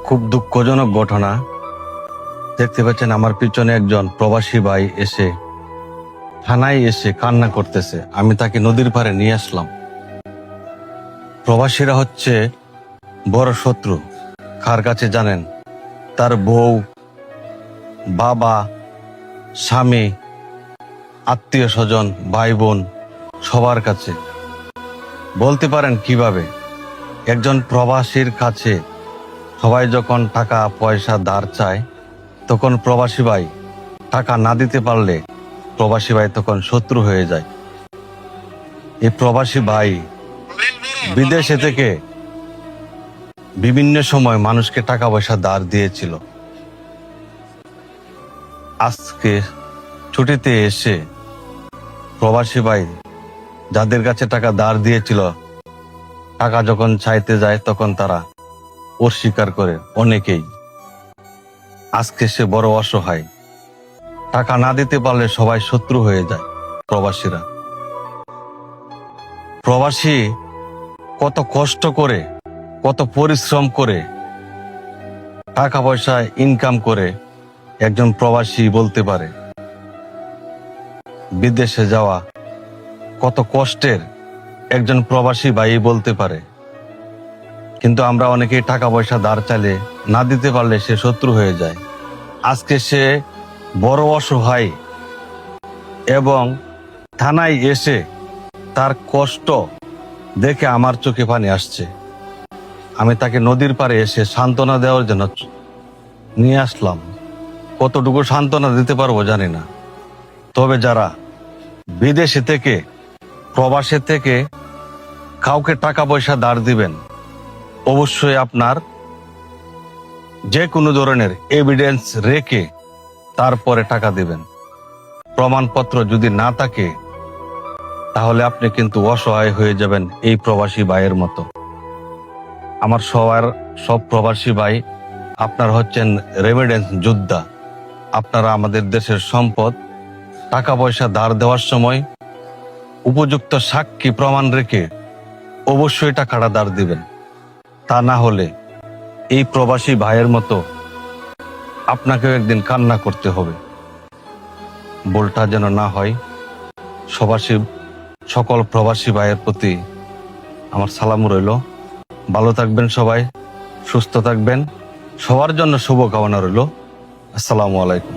খুব দুঃখজনক ঘটনা। দেখতে পাচ্ছেন আমার পিছনে একজন প্রবাসী ভাই এসে থানায় এসে কান্না করতেছে। আমি তাকে নদীর পাড়ে নিয়ে আসলাম। প্রবাসীরা হচ্ছে বড় শত্রু। কার কাছে জানেন? তার বউ, বাবা, স্বামী, আত্মীয় স্বজন, ভাই বোন সবার কাছে। বলতে পারেন কিভাবে? একজন প্রবাসীর কাছে সবাই যখন টাকা পয়সা ধার চায়, তখন প্রবাসী ভাই টাকা না দিতে পারলে প্রবাসী ভাই তখন শত্রু হয়ে যায়। এই প্রবাসী ভাই বিদেশে থেকে বিভিন্ন সময় মানুষকে টাকা পয়সা ধার দিয়েছিল। আজকে ছুটিতে এসে প্রবাসী ভাই যাদের কাছে টাকা ধার দিয়েছিল, টাকা যখন চাইতে যায় তখন তারা অস্বীকার করে অনেকেই। আজকে সে বড় অসহায়। টাকা না দিতে পারলে সবাই শত্রু হয়ে যায় প্রবাসীরা। প্রবাসী কত কষ্ট করে, কত পরিশ্রম করে টাকা পয়সা ইনকাম করে একজন প্রবাসী বলতে পারে। বিদেশে যাওয়া কত কষ্টের একজন প্রবাসী ভাই বলতে পারে। কিন্তু আমরা অনেকেই টাকা পয়সা ধার চাইলে না দিতে পারলে সে শত্রু হয়ে যায়। আজকে সে বড় অসহায় এবং থানায় এসে তার কষ্ট দেখে আমার চোখে পানি আসছে। আমি তাকে নদীর পাড়ে এসে সান্ত্বনা দেওয়ার জন্য নিয়ে আসলাম। কতটুকু সান্ত্বনা দিতে পারবো জানি না। তবে যারা বিদেশে থেকে, প্রবাসে থেকে কাউকে টাকা পয়সা ধার দিবেন, অবশ্যই আপনার যে কোনো ধরনের এভিডেন্স রেখে তারপরে টাকা দিবেন। প্রমাণপত্র যদি না থাকে তাহলে আপনি কিন্তু অসহায় হয়ে যাবেন এই প্রবাসী ভাইয়ের মতো। আমার সব প্রবাসী ভাই আপনারা হচ্ছেন রেমিডেন্স যোদ্ধা। আপনারা আমাদের দেশের সম্পদ। টাকা পয়সা ধার দেওয়ার সময় উপযুক্ত সাক্ষী প্রমাণ রেখে অবশ্যই টাকাটা ধার দিবেন। তা না হলে এই প্রবাসী ভাইয়ের মতো আপনাকেও একদিন কান্না করতে হবে। ভুলটা যেন না হয়। সকল প্রবাসী ভাইয়ের প্রতি আমার সালাম রইল। ভালো থাকবেন সবাই, সুস্থ থাকবেন। সবার জন্য শুভকামনা রইল। আসসালামু আলাইকুম।